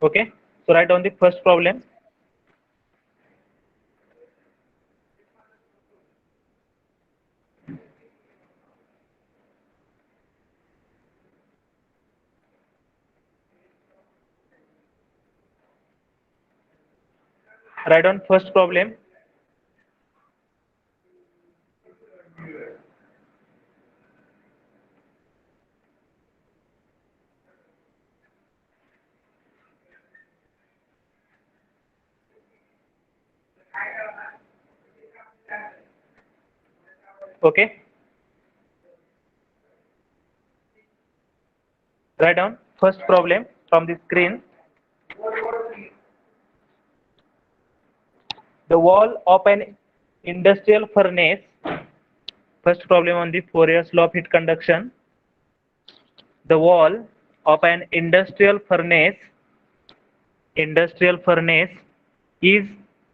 Okay, so write down the first problem. Write down first problem. Okay, write down first problem from the screen. The wall of an industrial furnace. First problem on the Fourier's law of heat conduction. The wall of an industrial furnace is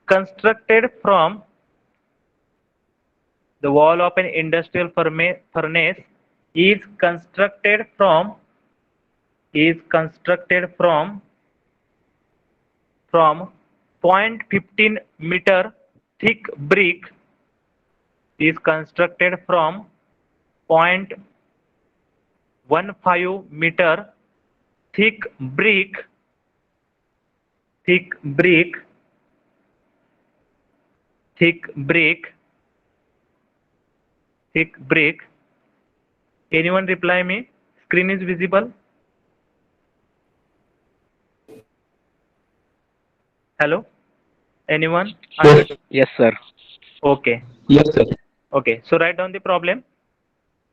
constructed from the wall of an industrial furnace is constructed from is constructed from 0.15 meter thick brick is constructed from 0.15 meter thick brick thick brick thick brick thick brick. Anyone reply me? Screen is visible? Hello? Anyone? Yes, Yes, sir. Okay. yes, sir. Okay. So write down the problem.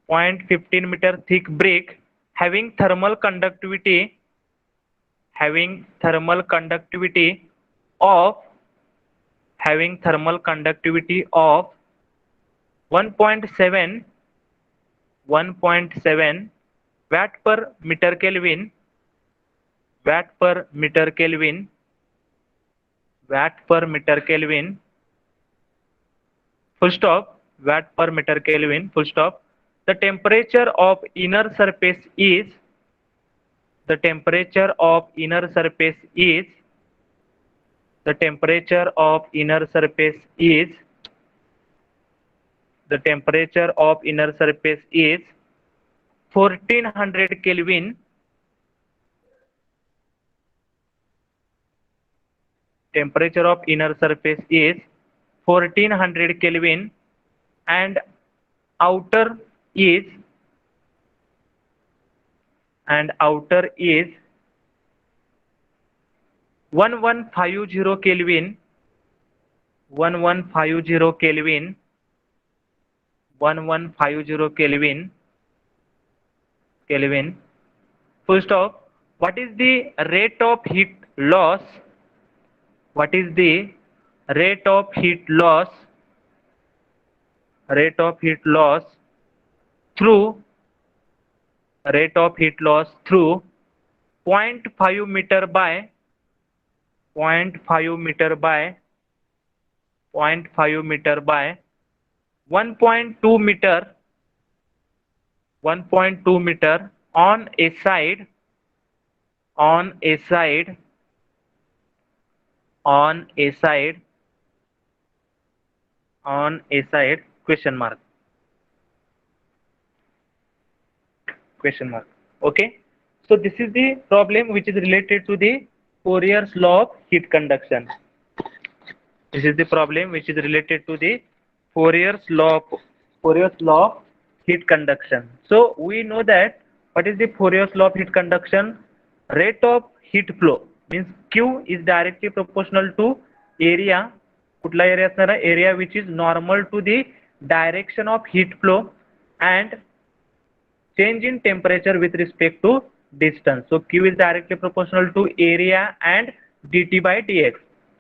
0.15 meter thick brick having thermal conductivity thermal conductivity of having thermal conductivity of 1.7 watt per meter Kelvin watt per meter Kelvin watt per meter Kelvin full stop watt per meter Kelvin full stop. The temperature of inner surface is the temperature of inner surface is the temperature of inner surface is the temperature of inner surface is 1400 Kelvin. Temperature of inner surface is 1400 Kelvin and outer is outer is 1150 Kelvin 1150 Kelvin 1150 Kelvin full stop. What is the rate of heat loss? What is the rate of heat loss? Rate of heat loss through rate of heat loss through zero point 0.5 meter by 0.5 meter by 0.5 meter by 1.2 meter 1.2 meter on a side on a side on a side on a side question mark question mark. Okay, so this is the problem which is related to the Fourier's law of heat conduction. This is the problem which is related to the Fourier's law of heat conduction. So we know that what is the Fourier's law of heat conduction? Rate of heat flow means Q is directly proportional to area. कुठला area असणार आहे? Area which is normal to the direction of heat flow and change in temperature with respect to distance. So Q is directly proportional to area and dt by dx.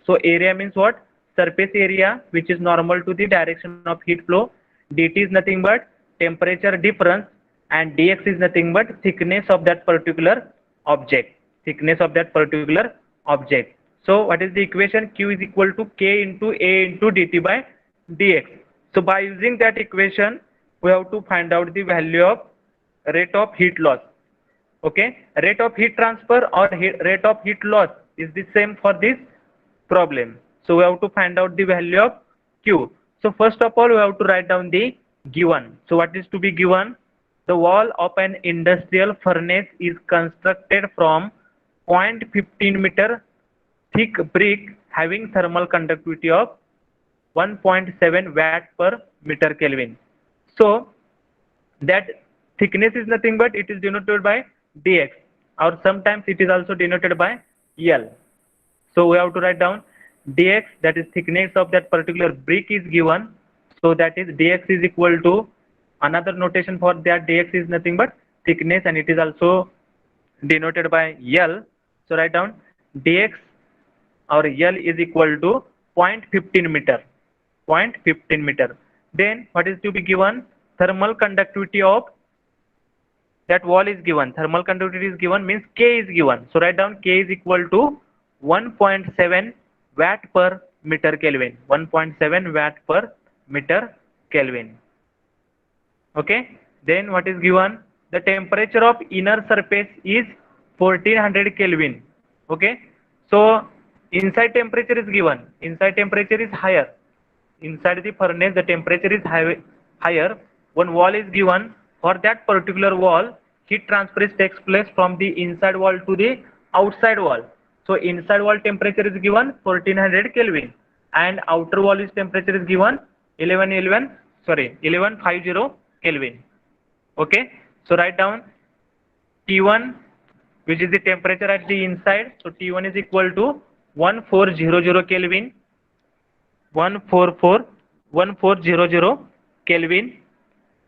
So area means what? Surface area which is normal to the direction of heat flow. Dt is nothing but temperature difference and dx is nothing but thickness of that particular object. Thickness of that particular object. So what is the equation? Q is equal to K into A into dt by dx. So by using that equation we have to find out the value of rate of heat loss. Okay, rate of heat transfer or rate of heat loss is the same for this problem. So we have to find out the value of Q. So first of all we have to write down the given. So what is to be given? The wall of an industrial furnace is constructed from 0.15 meter thick brick having thermal conductivity of 1.7 watt per meter Kelvin. So that thickness is nothing but it is denoted by dx, or sometimes it is also denoted by L. So we have to write down dx, that is thickness of that particular brick is given. So that is dx is equal to, another notation for that dx is nothing but thickness, and it is also denoted by L. So write down dx or L is equal to 0.15 meter. 0.15 meter. Then what is to be given? Thermal conductivity of that wall is given. Thermal conductivity is given, means K is given. So write down K is equal to 1.7 watt per meter Kelvin. 1.7 watt per meter Kelvin. Okay. Then what is given? The temperature of inner surface is 1400 Kelvin. Okay. So inside temperature is given. Inside temperature is higher. Inside the furnace the temperature is higher. One wall is given. For that particular wall, heat transfer takes place from the inside wall to the outside wall. So inside wall temperature is given 1400 Kelvin, and outer wall is temperature is given 1150 Kelvin. Okay, so write down T1, which is the temperature at the inside. So T1 is equal to 1400 Kelvin, 1400 Kelvin,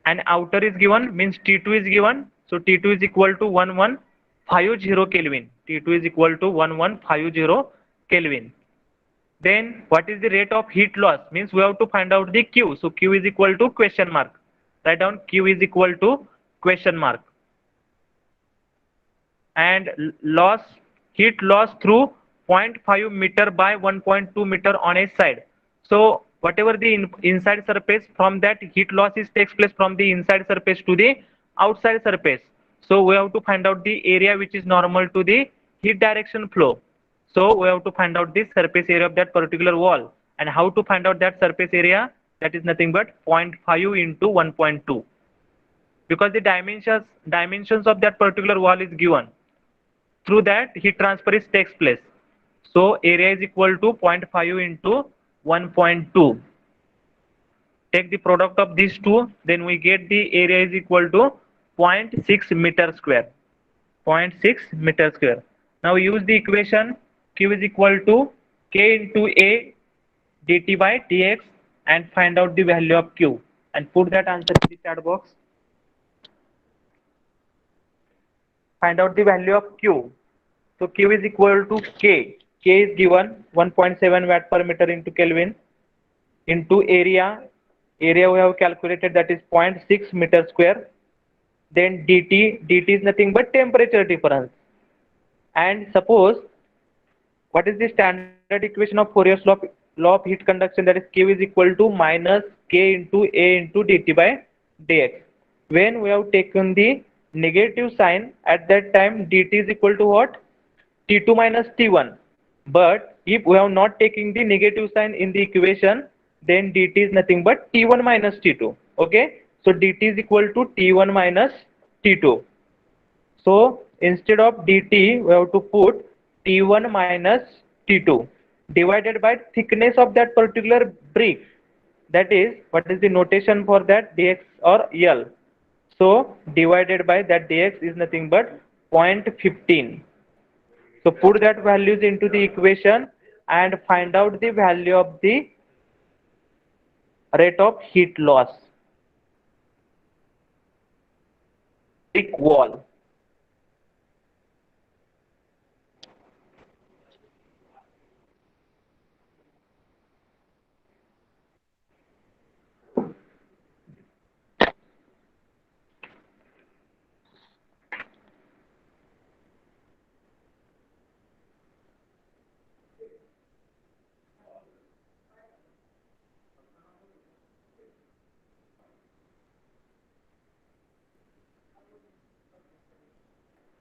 and outer is given, means T2 is given. So T2 is equal to 1150 Kelvin. T2 is equal to 1150 Kelvin. Then what is the rate of heat loss? Means we have to find out the Q. So Q is equal to question mark. Write down Q is equal to question mark. And loss, heat loss through 0.5 meter by 1.2 meter on a side. So whatever the inside surface, from that heat loss is takes place from the inside surface to the outside surface. So we have to find out the area which is normal to the heat direction flow. So we have to find out the surface area of that particular wall. And how to find out that surface area? That is nothing but 0.5 into 1.2, because the dimensions of that particular wall is given. Through that heat transfer is takes place. So area is equal to 0.5 into 1.2. Take the product of these two, then we get the area is equal to 0.6 meter square. 0.6 meter square. Now use the equation Q is equal to K into A dt by dx, and find out the value of Q, and put that answer in the chat box. Find out the value of Q. So Q is equal to K. K is given 1.7 watt per meter into Kelvin, into area. Area we have calculated, that is 0.6 meter square. Then dt is nothing but temperature difference. And suppose, what is the standard equation of Fourier's law of heat conduction? That is Q is equal to minus K into A into dt by dx. When we have taken the negative sign, at that time dt is equal to what? T2 minus T1. But if we have not taking the negative sign in the equation, then dt is nothing but T1 minus T2. Okay, so dt is equal to T1 minus T2. So instead of dt, we have to put T1 minus T2 divided by thickness of that particular brick. That is, what is the notation for that? Dx or L. So divided by that dx is nothing but 0.15. So put that values into the equation and find out the value of the rate of heat loss. Brick wall.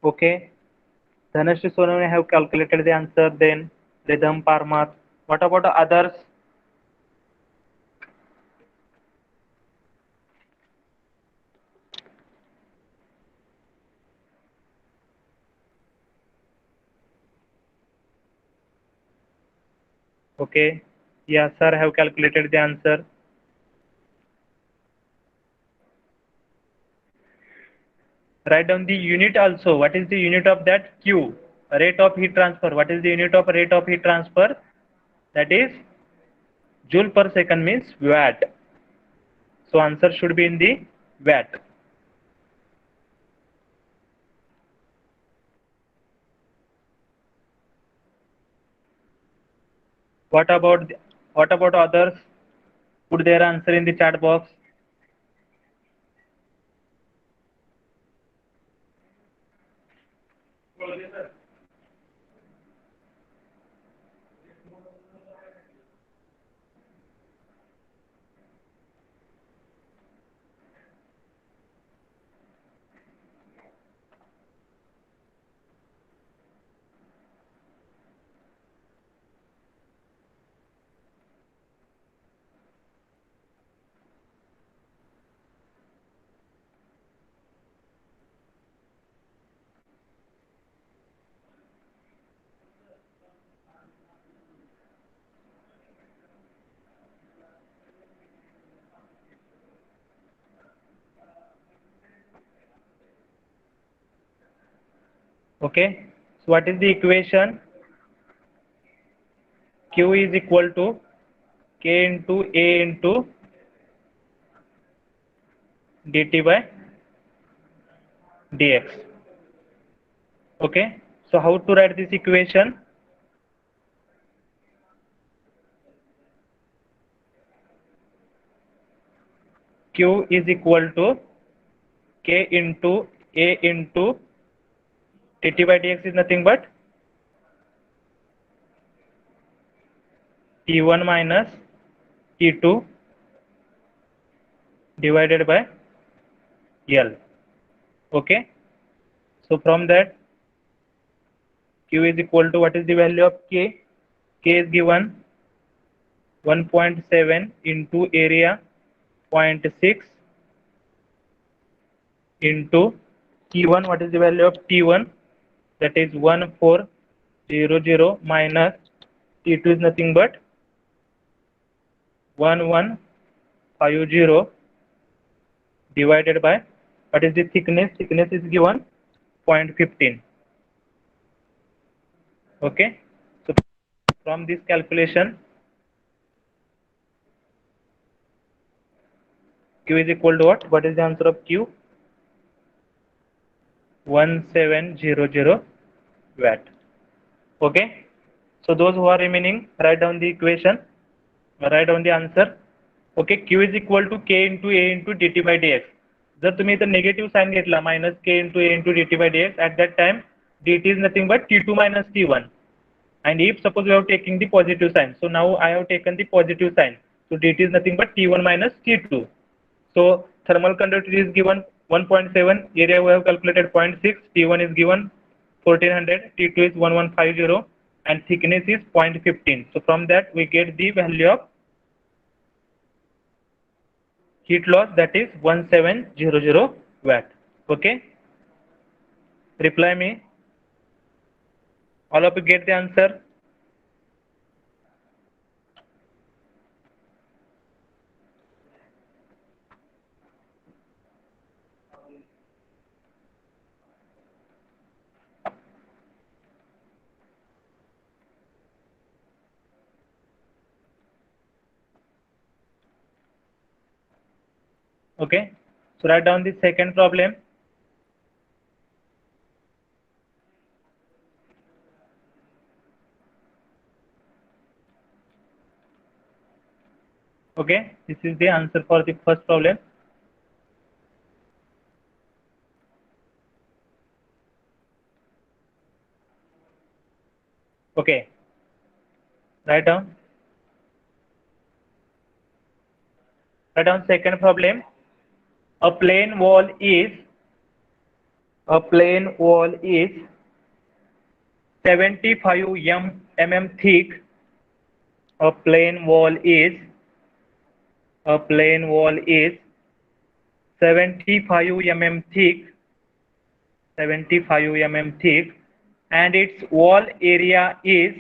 Okay. Dhanashri Sonamane have calculated the answer. Then Rhythm Parmath. What about the others? Okay. Yeah, sir have calculated the answer. Write down the unit also. What is the unit of that? Q. Rate of heat transfer. What is the unit of rate of heat transfer? That is joule per second means watt. So answer should be in the watt. What about what about others? Put their answer in the chat box. Okay. So what is the equation? Q is equal to K into A into dt by dx. Okay. So how to write this equation? Q is equal to K into A into dt by dx is nothing but T1 minus T2 divided by L. Okay. So from that Q is equal to what is the value of K? K is given 1.7 into area 0.6 into T1. What is the value of T1? That is 1400 minus T2 is nothing but 1150 divided by what is the thickness? Thickness is given 0.15. Okay. So from this calculation, Q is equal to what? What is the answer of Q? 1700 watt. Okay. So those who are remaining, write down the equation, write down the answer. Okay. Q is equal to K into A into dt by dx. जर तुम्ही इथं negative sign घेतला minus K into A into dt by dx, at that time dt is nothing but t2 minus t1. And if suppose we have taken the positive sign, so now I have taken the positive sign, so dt is nothing but t1 minus t2. So thermal conductivity is given 1.7, area we have calculated 0.6, t1 is given 1400, t2 is 1150, and thickness is 0.15. So from that we get the value of heat loss, that is 1700 watt. Okay, reply me. All of you get the answer? Okay, so write down the second problem. Okay, this is the answer for the first problem. Okay, write down. Write down second problem. A plane wall is A plane wall is 75 mm thick. A plane wall is a plane wall is 75 mm thick, 75 mm thick, and its wall area is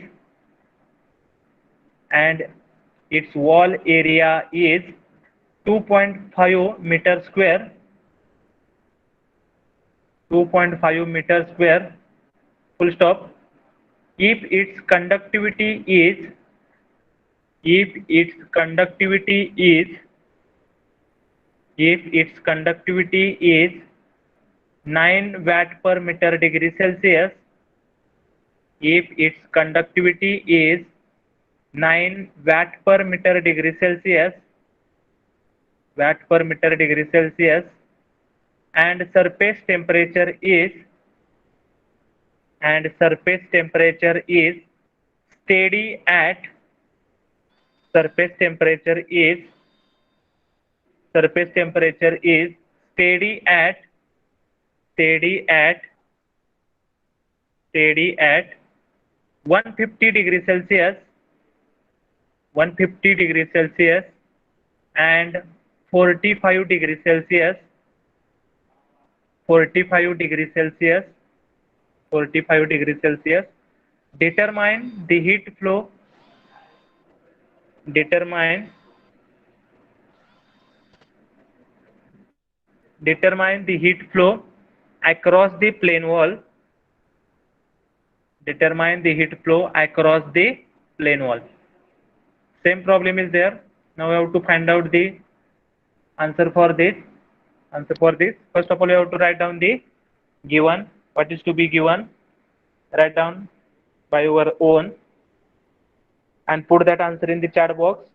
and its wall area is 2.5 meter square, 2.5 meter square, full stop. If its conductivity is if its conductivity is if its conductivity is 9 watt per meter degree Celsius, if its conductivity is 9 watt per meter degree Celsius, watt per meter degree Celsius, and surface temperature is steady at surface temperature is surface temperature is steady at steady at steady at 150 degree Celsius, 150 degree Celsius, and 45 degree Celsius, 45 degree Celsius, 45 degree Celsius. Determine the heat flow. Determine determine the heat flow across the plane wall. Determine the heat flow across the plane wall. Same problem is there. Now we have to find out the answer for this. Answer for this. First of all, you have to write down the given. What is to be given? Write down by your own and put that answer in the chat box.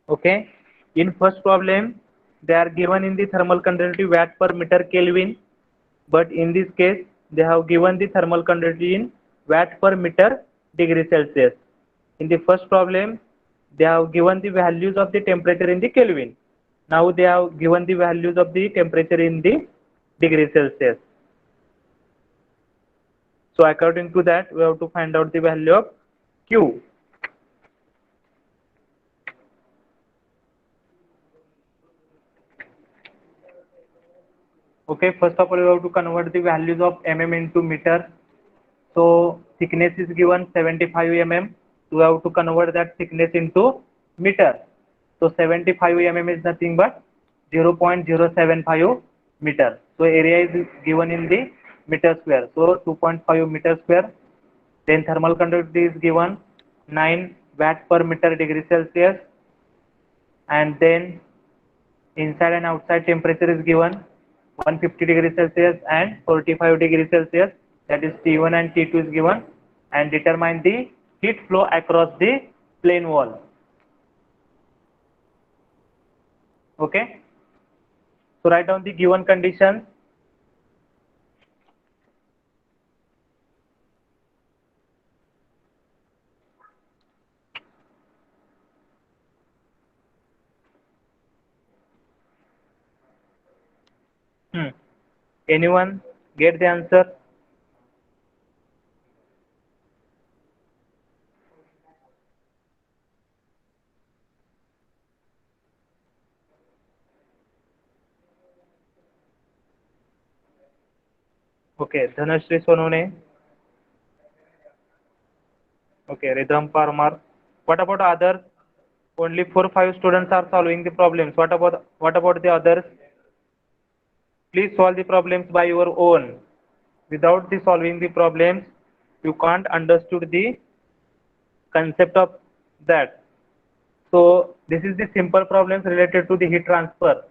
Okay. In first problem, they are given in the thermal conductivity watt per meter Kelvin, but in this case, they have given the thermal conductivity in watt per meter degree Celsius. In the first problem, they have given the values of the temperature in the Kelvin. Now they have given the values of the temperature in the degree Celsius. So according to that, we have to find out the value of Q. Okay, first of all, we have to convert the values of mm into meter. So thickness is given 75 mm. We have to convert that thickness into meter. So 75 mm is nothing but 0.075 meter. So area is given in the meter square. So 2.5 meter square. Then thermal conductivity is given 9 watt per meter degree Celsius. And then inside and outside temperature is given 150 degrees Celsius and 45 degrees Celsius, that is T1 and T2 is given, and determine the heat flow across the plane wall. Okay, so write down the given conditions. Anyone get the answer? Okay, Dhanashri Sonone. Okay, Ridham Parmar. What about others? Only 4-5 students are solving the problems. What about the others? Please solve the problems by your own. Without the solving the problems, you can't understood the concept of that. So this is the simple problems related to the heat transfer.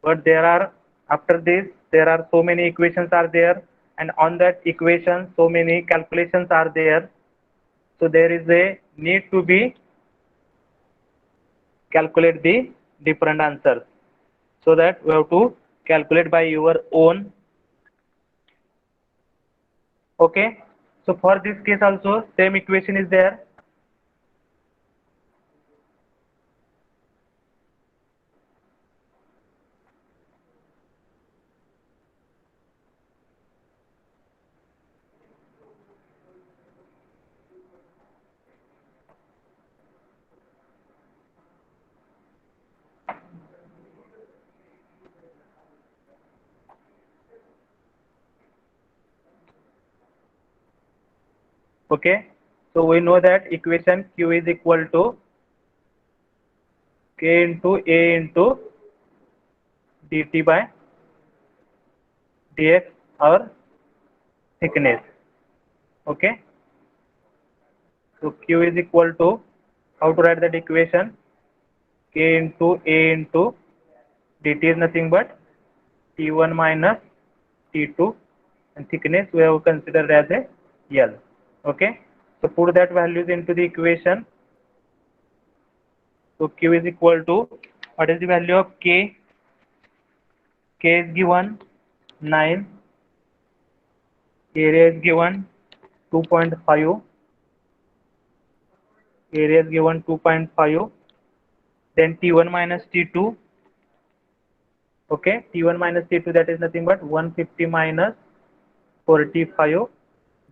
But there are, after this, there are so many equations are there, and on that equation so many calculations are there. So there is a need to be calculate the different answers, so that we have to calculate by your own. Okay, so for this case also same equation is there. Okay, so we know that equation Q is equal to K into A into dt by dx, or thickness. Okay, so Q is equal to, how to write that equation, K into A into dt is nothing but T1 minus T2, and thickness we have considered as a L. Okay, so put that values into the equation. So Q is equal to, what is the value of K? K is given 9, area is given 2.5, area is given 2.5, then T1 minus T2. Okay, T1 minus T2, that is nothing but 150 minus 45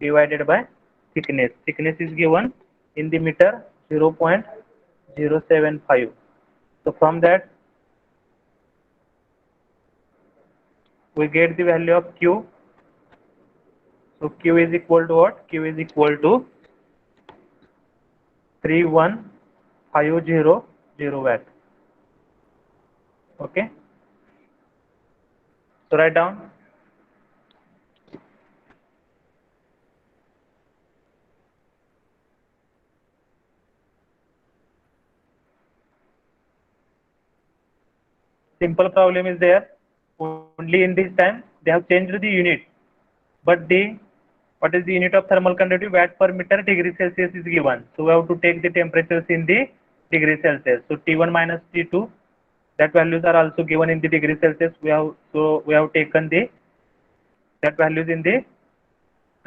divided by thickness. Thickness is given in the meter 0.075. So from that we get the value of Q. So Q is equal to what? Q is equal to 31500 watt. Okay, so write down. Simple problem is there. Only in this time they have changed the unit, but the, what is the unit of thermal conductivity? Watt per meter degree Celsius is given. So we have to take the temperatures in the degree Celsius. So T1 minus T2, that values are also given in the degree Celsius. We have taken the that values in the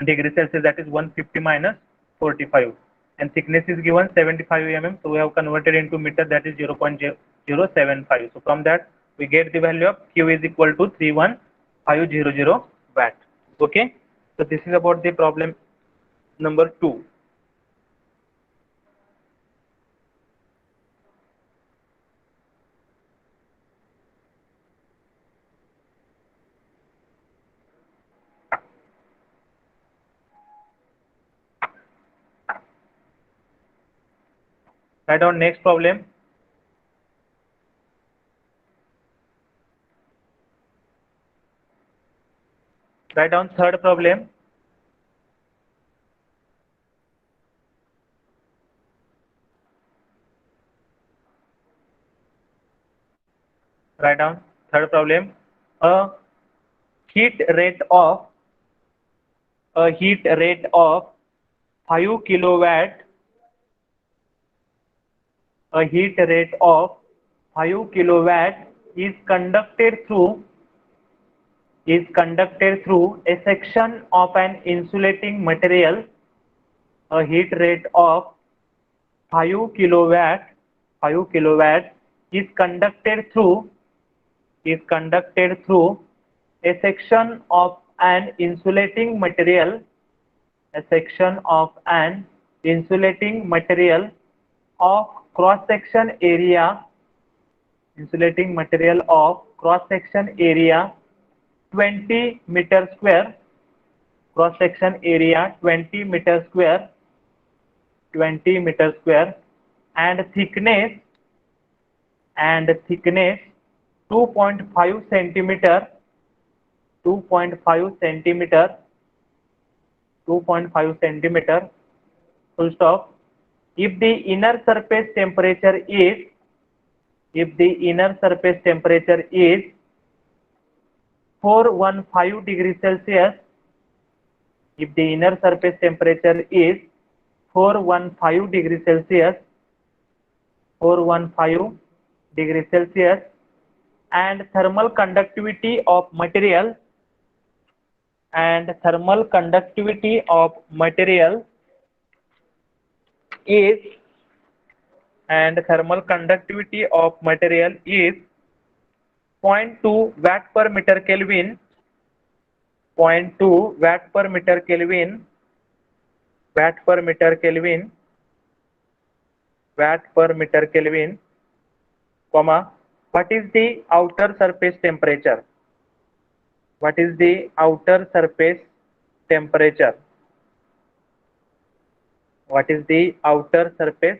degree Celsius, that is 150 minus 45, and thickness is given 75 mm. So we have converted into meter, that is 0.075. So from that we get the value of Q is equal to 31500 watt. Okay, so this is about the problem number 2. Write down next problem. Write down third problem. Write down third problem. A heat rate of a heat rate of 5 kilowatt a heat rate of 5 kilowatt is conducted through a section of an insulating material. A heat rate of 5 kilowatt is conducted through a section of an insulating material, a section of an insulating material of cross section area, insulating material of cross section area 20 meter square, cross section area 20 meter square, 20 meter square, and thickness 2.5 centimeter, 2.5 centimeter, 2.5 centimeter, full stop. If the inner surface temperature is, if the inner surface temperature is 415 degrees Celsius, if the inner surface temperature is 415 degrees Celsius, 415 degrees Celsius, and thermal conductivity of material, and thermal conductivity of material is, and thermal conductivity of material is 0.2 watt per meter Kelvin, 0.2 watt per meter Kelvin, watt per meter Kelvin, watt per meter Kelvin, comma, what is the outer surface temperature? What is the outer surface temperature? What is the outer surface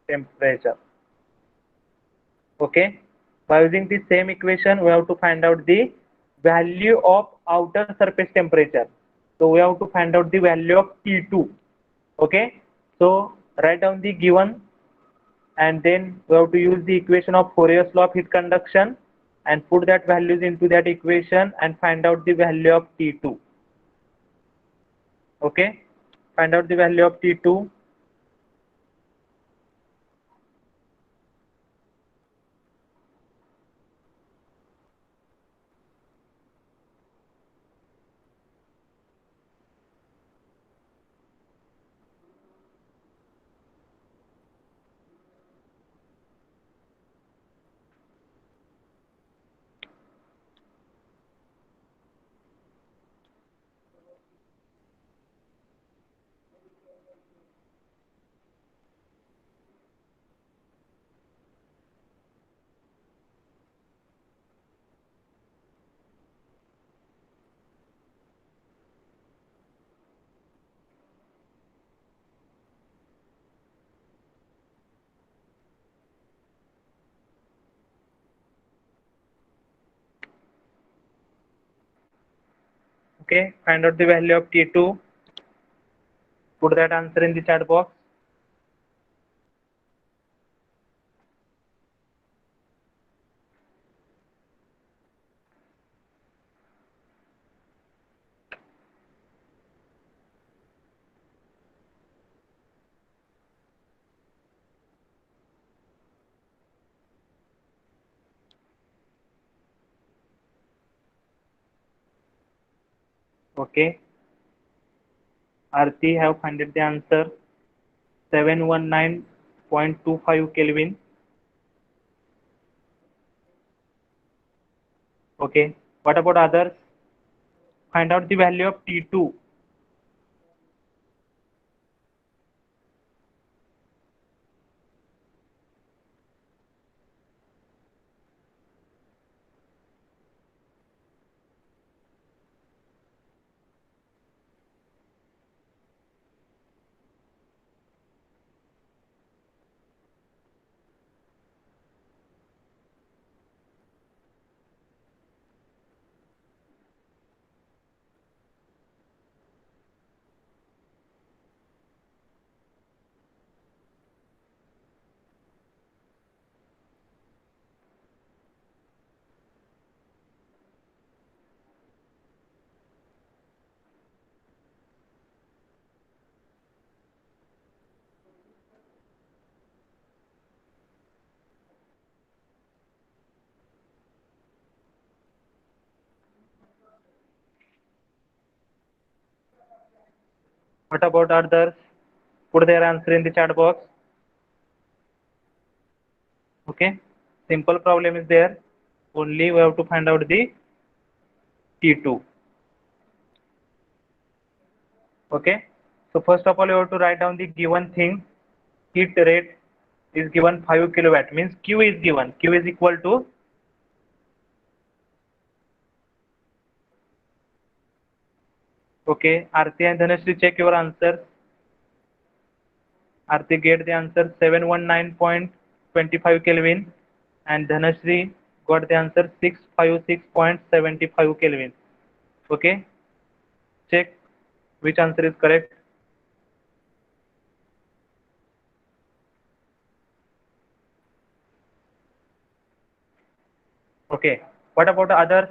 temperature? Okay. By using the same equation, we have to find out the value of outer surface temperature. So we have to find out the value of T2. Okay. So write down the given, and then we have to use the equation of Fourier's law of heat conduction and put that values into that equation and find out the value of T2. Okay. Find out the value of T2. Okay, find out the value of T2. Put that answer in the chat box. Okay, Arti have found the answer 719.25 Kelvin. Okay, what about others? Find out the value of T2. What about others? Put their answer in the chat box. Okay, simple problem is there. Only we have to find out the T2. Okay, so first of all, you have to write down the given thing. Heat rate is given 5 kilowatt, means Q is given. Q is equal to, okay, Arti and Dhanashree, check your answer. Arti get the answer 719.25 Kelvin, and Dhanashree got the answer 656.75 Kelvin. Okay, check which answer is correct. Okay, what about the others?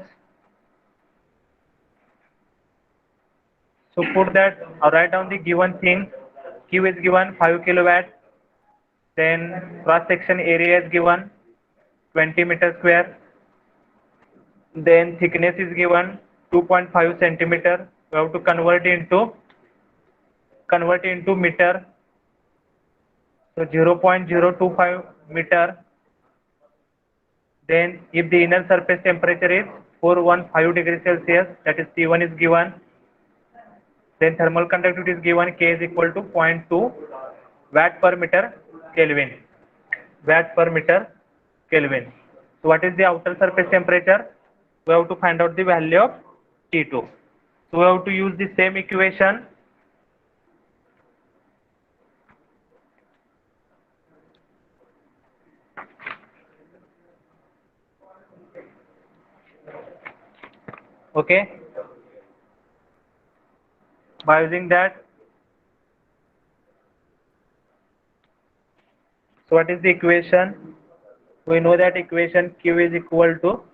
So put that, write down the given thing. Q is given 5 kilowatt, then cross section area is given 20 meter square, then thickness is given 2.5 centimeter. We have to convert into meter. So 0.025 meter. Then if the inner surface temperature is 415 degrees Celsius, that is T1 is given. Then thermal conductivity is given, K is equal to zero point 0.2 watt per meter Kelvin. Watt per meter Kelvin. So what is the outer surface temperature? We have to find out the value of T2. So we have to use the same equation. Okay. By using that, so what is the equation? We know that equation Q is equal to,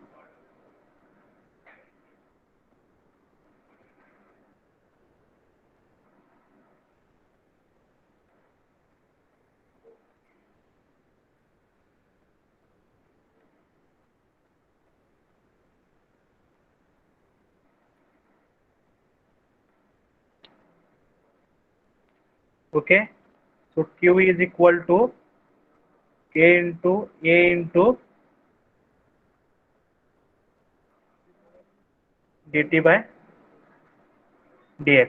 okay, so Q is equal to K into A into dt by dx.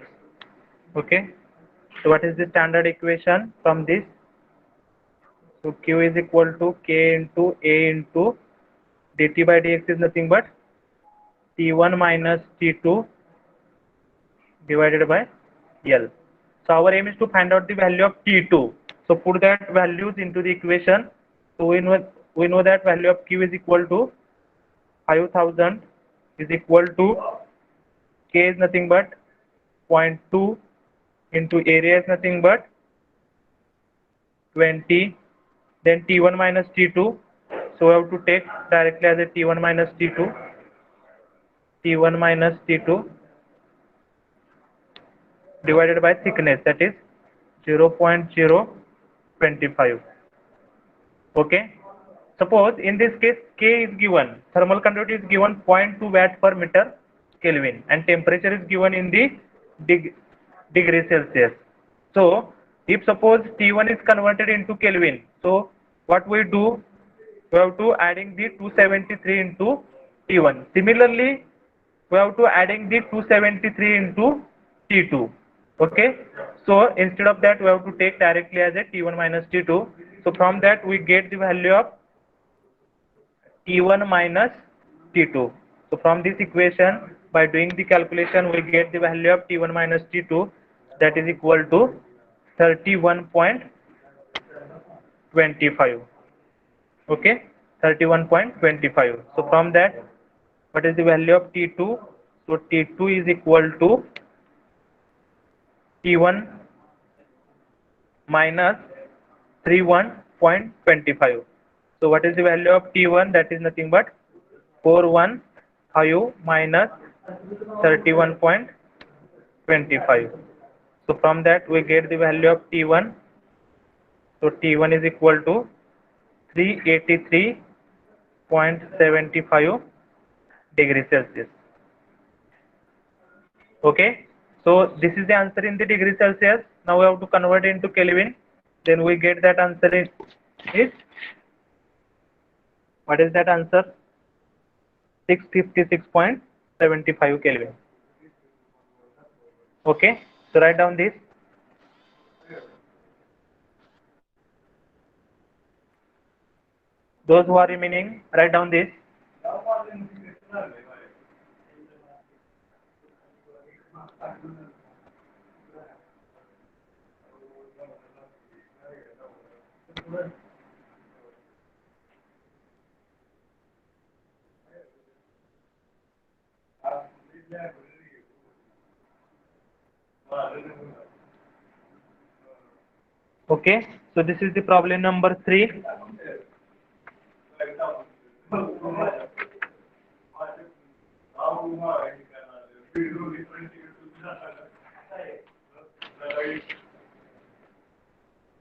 Okay, so what is the standard equation from this? So Q is equal to K into A into dt by dx is nothing but T1 minus T2 divided by L. So our aim is to find out the value of T2. So put that values into the equation. So we know that value of Q is equal to 5000 is equal to K is nothing but zero point 0.2 into area is nothing but 20. Then T1 minus T2. So we have to take directly as a T1 minus T2. T1 minus T2 divided by thickness, that is 0.025. Okay. Suppose in this case K is given, thermal conductivity is given 0.2 watt per meter Kelvin, and temperature is given in the degree Celsius. So if suppose T1 is converted into Kelvin, so what we do, we have to adding the 273 into T1. Similarly, we have to adding the 273 into T2. Okay, so instead of that we have to take directly as a T1 minus T2. So from that we get the value of T1 minus T2. So from this equation, by doing the calculation, we get the value of T1 minus T2, that is equal to 31.25. Okay, 31.25. So from that, what is the value of T2? So T2 is equal to T1 minus 31.25. So what is the value of T1? That is nothing but 415 minus 31.25. So from that we get the value of T1. So T1 is equal to 383.75 degrees Celsius. Okay. So this is the answer in the degree Celsius. Now we have to convert it into Kelvin. Then we get that answer is what is that answer? 656.75 Kelvin. Okay. So write down this. Those who are remaining, write down this. Okay, so this is the problem number 3.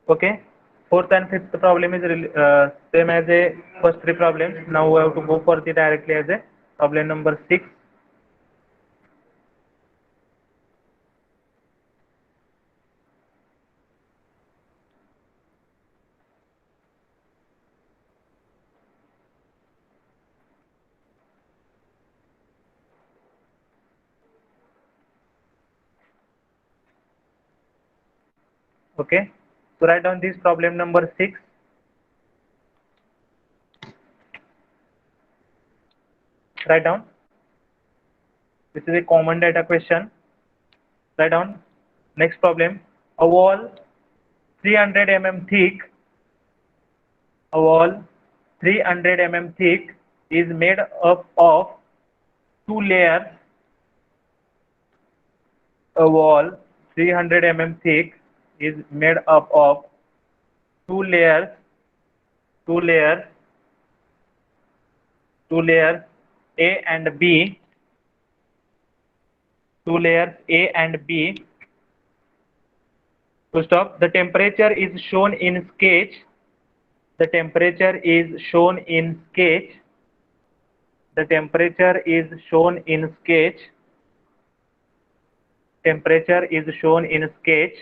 Okay, fourth and fifth problem is same as a first three problems. Now we have to go for the directly as a problem number 6. Okay, so write down this problem number 6. Write down. This is a common data question. Write down. Next problem. A wall 300 mm thick. A wall 300 mm thick is made up of two layers. A wall 300 mm thick is made up of two layers, two layers, two layers A and B, two layers A and B. To stop, the temperature is shown in sketch. The temperature is shown in sketch. The temperature is shown in sketch. Temperature is shown in sketch.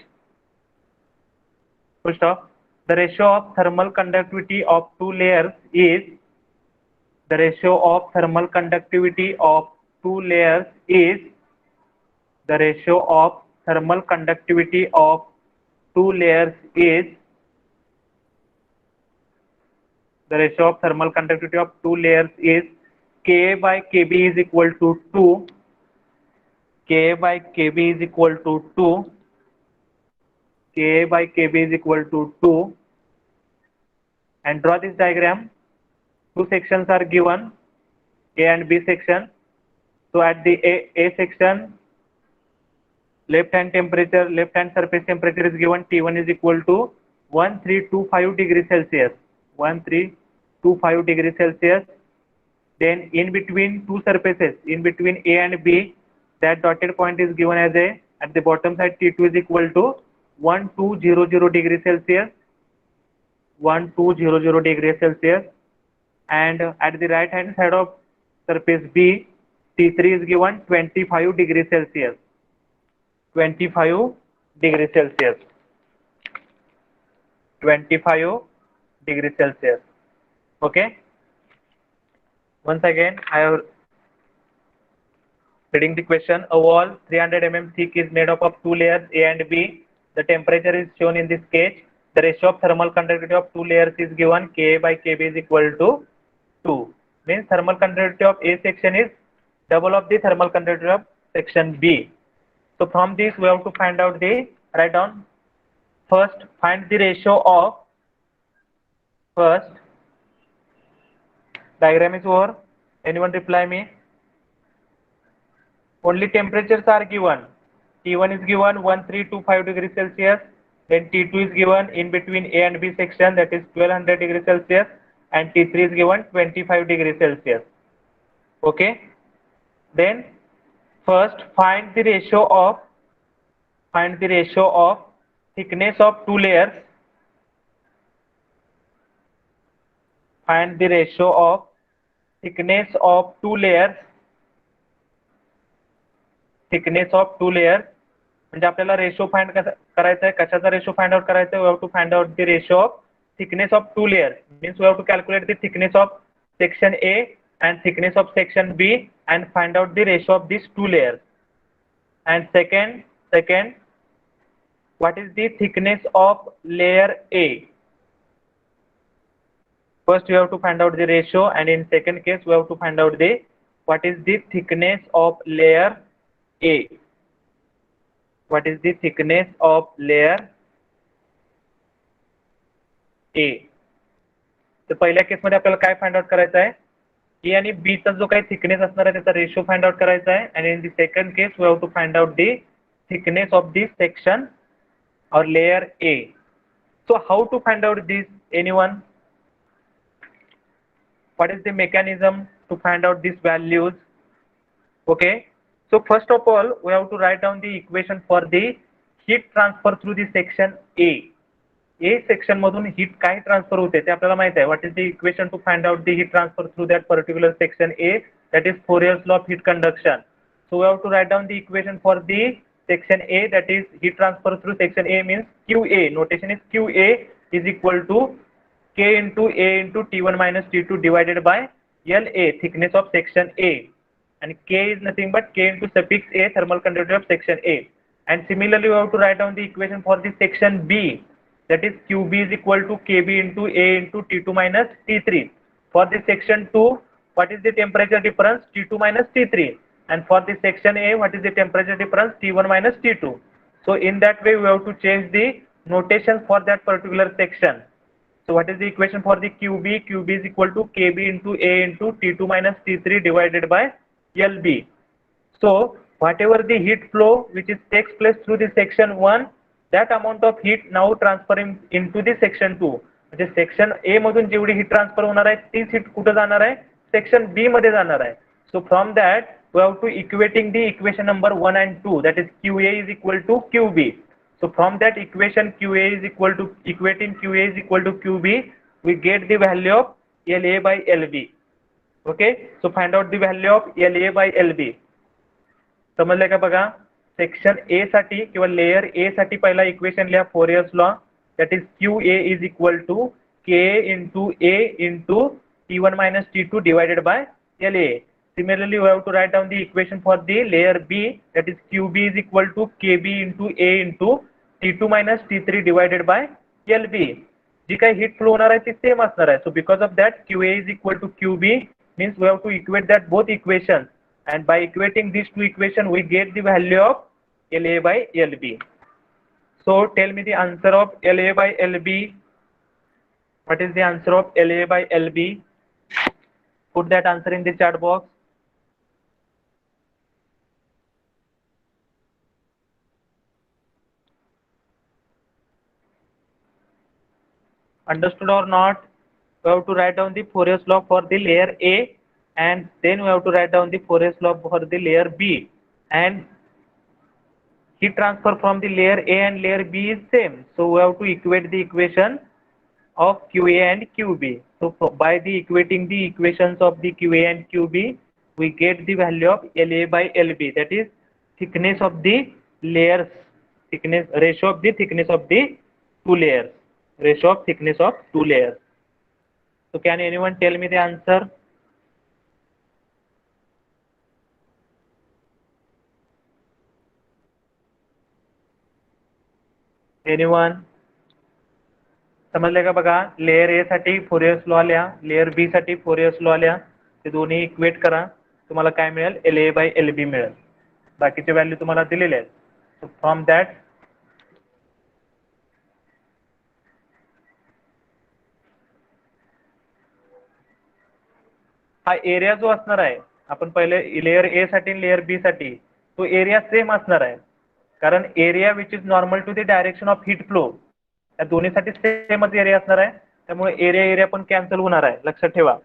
To stop, the ratio of thermal conductivity of two layers is the ratio of thermal conductivity of two layers is the ratio of thermal conductivity of two layers is the ratio of thermal conductivity of two layers is Ka by Kb is equal to 2. Ka by Kb is equal to 2. Ka by Kb is equal to 2. And draw this diagram. Two sections are given, A and B section. So at the A section, left hand surface temperature is given T1 is equal to 1325 degrees Celsius. 1325 degrees Celsius. Then in between two surfaces, in between A and B, that dotted point is given as a, at the bottom side T2 is equal to 1200 degrees Celsius. 1200 degrees Celsius. And at the right hand side of surface B, T3 is given 25 degrees Celsius. 25 degrees Celsius. 25 degrees Celsius. Okay. Once again, I have reading the question. A wall 300 mm thick is made up of two layers A and B. The temperature is shown in this sketch. The ratio of thermal conductivity of two layers is given. Ka by Kb is equal to 2. Means thermal conductivity of A section is double of the thermal conductivity of section B. So from this we have to find out the, write down. First, find the ratio of, first, diagram is over. Anyone reply me? Only temperatures are given. T1 is given 1325 degrees Celsius. Then T2 is given in between A and B section, that is 1200 degrees Celsius. And T3 is given 25 degrees Celsius. Okay. Then first find the ratio of thickness of two layers. Find the ratio of thickness of two layers. Thickness of two layers. म्हणजे आपल्याला ratio find करायचा आहे, कशाचा ratio find out करायचा आहे? We have to find out the ratio of thickness of two layers. Means we have to calculate the thickness of section A and thickness of section B and find out the ratio of these two layers. And second, what is the thickness of layer A? First we have to find out the ratio, and in second case we have to find out the what is the thickness of layer A. What is the thickness of layer A? तर पहिल्या case मध्ये आपल्याला काय find out करायचं आहे? ए आणि B चा जो काही थिकनेस असणार आहे त्याचा रेशो फाइंड आउट करायचा आहे. आणि in the second case we have to find out the thickness of the section or layer A. So how to find out this? Anyone? What is the mechanism to find out these values? Okay. So first of all, we have to write down the equation for the heat transfer through the section A. A section मधून heat काय transfer होते ते आपल्याला माहित आहे. What is the equation to find out the heat transfer through that particular section A? That is Fourier's law of heat conduction. So we have to write down the equation for the section A, that is heat transfer through section A means QA. Notation is QA is equal to K into A into T1 minus T2 divided by LA, thickness of section A, and K is nothing but K into suffix A, thermal conductivity of section A. And similarly we have to write down the equation for the section B, that is QB is equal to KB into A into T2 minus T3. For the section 2, what is the temperature difference? T2 minus T3. And for the section A, what is the temperature difference? T1 minus T2. So in that way we have to change the notation for that particular section. So what is the equation for the QB? QB is equal to KB into A into T2 minus T3 divided by LB. So whatever the heat flow which is takes place through the section 1, that amount of heat now transferring into the section 2. म्हणजे section A मधून जेवढी heat transfer होणार आहे तीच heat कुठे जाणार आहे? Section B मध्ये जाणार आहे. So from that we have to equating the equation number 1 and 2, that is QA is equal to QB. So from that equation QA is equal to equating QA is equal to QB, we get the value of LA by LB. Okay, so find out the value of LA by LB. समजलं का बघा? Section A साठी किंवा layer A साठी पहिला equation लिहा फोरियर्स law, that is QA is equal to K into A into T1 minus T2 divided by LA. Similarly, we have to write down the equation for the layer B, that is QB is equal to KB into A into T2 minus T3 divided by LB. जी काही heat flow होणार आहे ती same असणार आहे. So because of that QA is equal to QB means we have to equate that both equations, and by equating these two equations we get the value of LA by LB. So tell me the answer of LA by LB. What is the answer of LA by LB? Put that answer in the chat box. Understood or not? We have to write down the Fourier's law for the layer A, and then we have to write down the Fourier's law for the layer B. And heat transfer from the layer A and layer B is same. So we have to equate the equation of QA and QB. So by the equating the equations of the QA and QB, we get the value of LA by LB, that is thickness of the layers, thickness ratio of the thickness of the two layers, ratio of thickness of two layers. So can anyone tell me the answer? Anyone? समजले का बघा? Layer A साठी फोरियर्स law लिहा, layer B साठी फोरियर्स law लिहा, ते दोन्ही equate करा, तुम्हाला काय मिळेल? LA by LB मिळेल. बाकीचे व्हॅल्यू तुम्हाला दिलेले आहेत. सो फ्रॉम दॅट हा एरिया जो असणार आहे, आपण पहिले लेयर ए साठी आणि लेयर बी साठी तो एरिया सेम असणार आहे, कारण area which is normal to the direction of heat flow, या दोन्हीसाठी सेमच एरिया असणार आहे. त्यामुळे एरिया एरिया पण कॅन्सल होणार आहे, लक्षात ठेवा.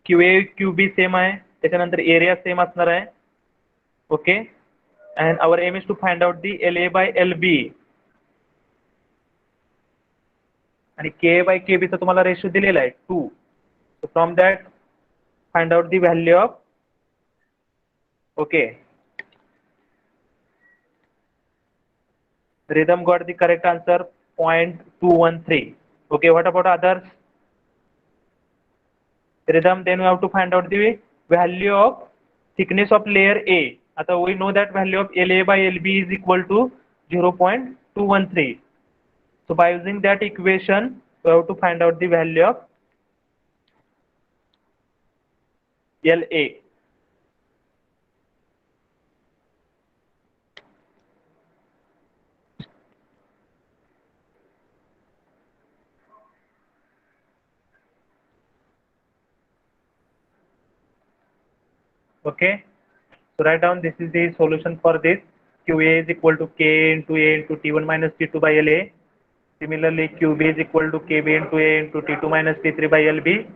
QA QB सेम आहे, त्याच्यानंतर एरिया सेम असणार आहे. Okay, and our aim is to find out the LA by LB. आणि के बाय केबी चा तुम्हाला रेशो दिलेला आहे 2. So from that find out the value of, okay, rhythm got the correct answer 0.213. okay, what about others? Rhythm, then we have to find out the value of thickness of layer A. आता we know that value of LA by LB is equal to 0.213. so by using that equation we have to find out the value of LA. Okay, so write down, this is the solution for this. QA is equal to K into A into T1 minus T2 by LA. Similarly, QB is equal to KB into A into T2 minus T3 by LB.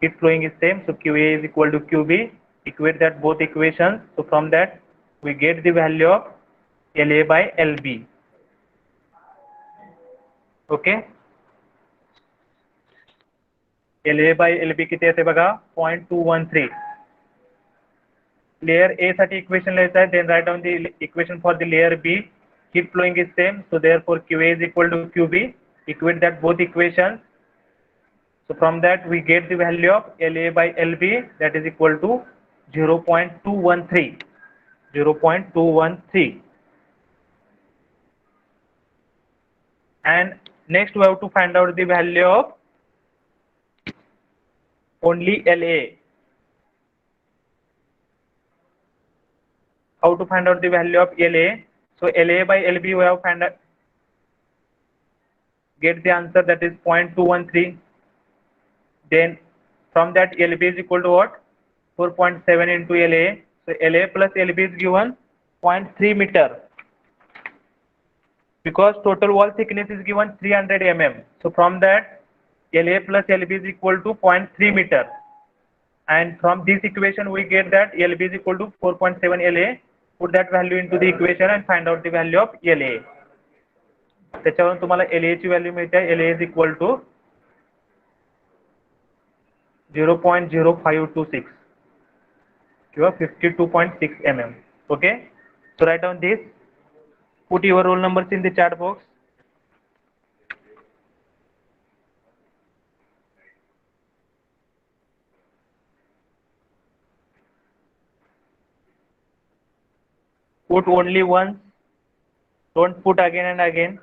Heat flowing is same, so QA is equal to QB. Equate that both equations. So from that, we get the value of LA by LB. Okay. LA by LB किती येते बघा 0.213. Layer A साठी equation लिहायचं आहे, then write down the equation for the layer B. Heat flowing is same, so therefore QA is equal to QB. Equate that both equations. So from that we get the value of LA by LB, that is equal to 0.213. 0.213. And next we have to find out the value of only LA. How to find out the value of LA? So LA by LB we have find out, get the answer, that is 0.213. Then from that LB is equal to what? 4.7 into LA. So LA plus LB is given 0.3 meter, because total wall thickness is given 300 mm. So from that LA plus LB is equal to 0.3 meter. And from this equation we get that LB is equal to 4.7 LA. Put that value into the equation and find out the value of LA. त्याच्यावरून तुम्हाला LA ची value मिळते. LA is equal to 0.0526 किंवा 52.6 mm. Okay, so write down this. Put your roll numbers in the chat box. Put only once, don't put again and again.